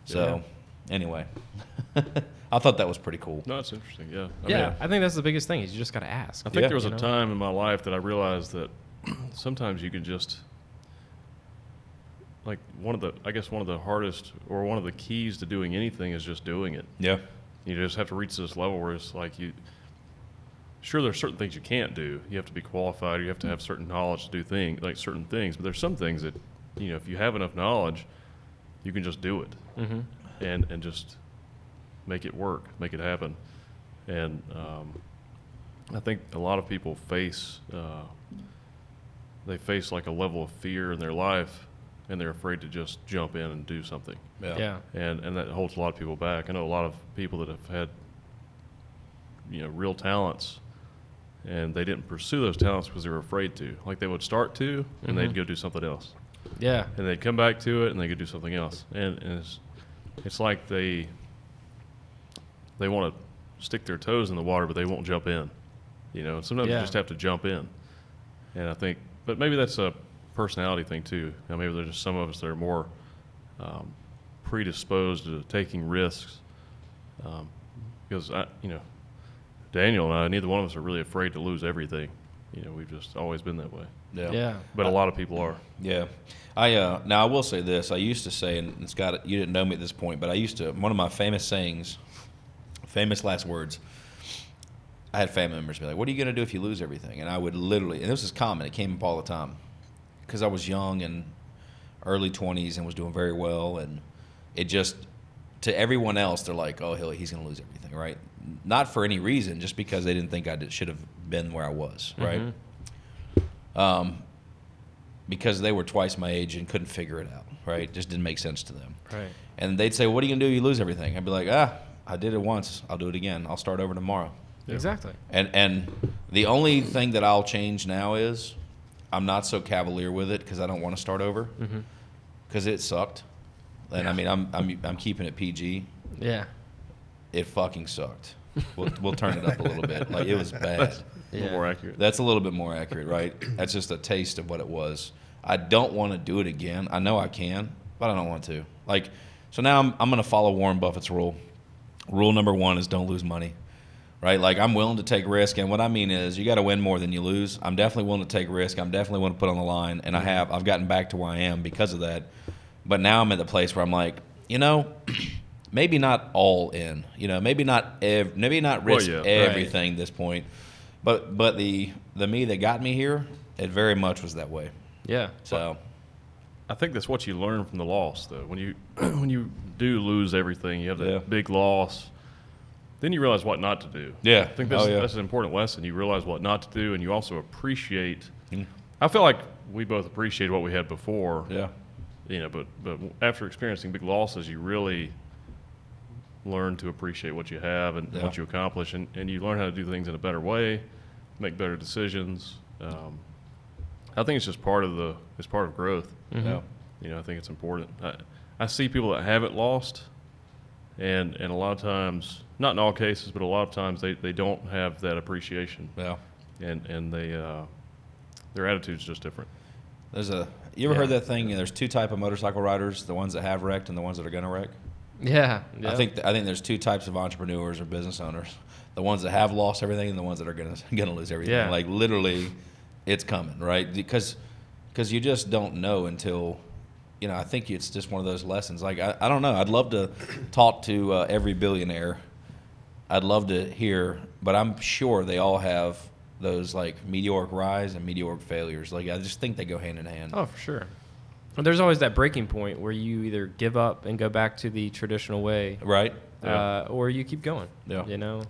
So, anyway, I thought that was pretty cool. No, it's interesting. Yeah. I think that's the biggest thing is you just got to ask. I think there was a time in my life that I realized that sometimes you can just, like one of the hardest or one of the keys to doing anything is just doing it. Yeah. You just have to reach this level where it's like sure, there's certain things you can't do. You have to be qualified. You have to have certain knowledge to do certain things. But there's some things that, if you have enough knowledge, you can just do it and just make it work, make it happen. And I think a lot of people face like a level of fear in their life, and they're afraid to just jump in and do something. Yeah. And that holds a lot of people back. I know a lot of people that have had real talents, and they didn't pursue those talents because they were afraid to. Like they would start to, and they'd go do something else. Yeah. And they'd come back to it, and they could do something else. And it's like they want to stick their toes in the water, but they won't jump in. Sometimes you just have to jump in. And I think, but maybe that's a personality thing too. Maybe there's just some of us that are more predisposed to taking risks. Because Daniel and I, neither one of us are really afraid to lose everything. We've just always been that way. Yeah. But a lot of people are. Yeah. Now I will say this. I used to say, and Scott, you didn't know me at this point, but one of my famous sayings, famous last words, I had family members be like, what are you going to do if you lose everything? And I would literally, and this is common, it came up all the time, because I was young and early 20s and was doing very well, and it just, to everyone else, they're like, oh, he's going to lose everything, right? Not for any reason, just because they didn't think should have been where I was, right? Because they were twice my age and couldn't figure it out, right? Just didn't make sense to them. Right. And they'd say, what are you going to do if you lose everything? I'd be like, I did it once. I'll do it again. I'll start over tomorrow. Yeah. Exactly. And the only thing that I'll change now is I'm not so cavalier with it because I don't want to start over because it sucked. And I mean, I'm keeping it PG. Yeah. It fucking sucked. We'll turn it up a little bit. Like, it was bad. That's a little more accurate. That's a little bit more accurate, right? That's just a taste of what it was. I don't want to do it again. I know I can, but I don't want to. Like, so now I'm going to follow Warren Buffett's rule. Rule number 1 is don't lose money, right? Like, I'm willing to take risk, and what I mean is you got to win more than you lose. I'm definitely willing to take risk. I'm definitely willing to put on the line, and I've gotten back to where I am because of that. But now I'm at the place where I'm like, maybe not all in, maybe not risk everything at this point. But the me that got me here, it very much was that way. Yeah. So I think that's what you learn from the loss, though. When you do lose everything, you have that big loss, then you realize what not to do. Yeah. I think that's an important lesson. You realize what not to do, and you also appreciate. I feel like we both appreciated what we had before. Yeah. But after experiencing big losses, you really learn to appreciate what you have and what you accomplish, and you learn how to do things in a better way, make better decisions. I think it's just part of growth. I think it's important. I see people that haven't lost, and a lot of times, not in all cases, but a lot of times they don't have that appreciation. Yeah. And they their attitude's just different. You ever heard that thing? There's 2 types of motorcycle riders: the ones that have wrecked and the ones that are going to wreck. Yeah. I think there's 2 types of entrepreneurs or business owners: the ones that have lost everything and the ones that are gonna lose everything. Yeah. Like, literally, it's coming, right? Because you just don't know until, I think it's just one of those lessons. Like, I don't know. I'd love to talk to every billionaire. I'd love to hear, but I'm sure they all have those, like, meteoric rise and meteoric failures. Like, I just think they go hand in hand. Oh, for sure. Well, there's always that breaking point where you either give up and go back to the traditional way, Right. or you keep going. Yeah.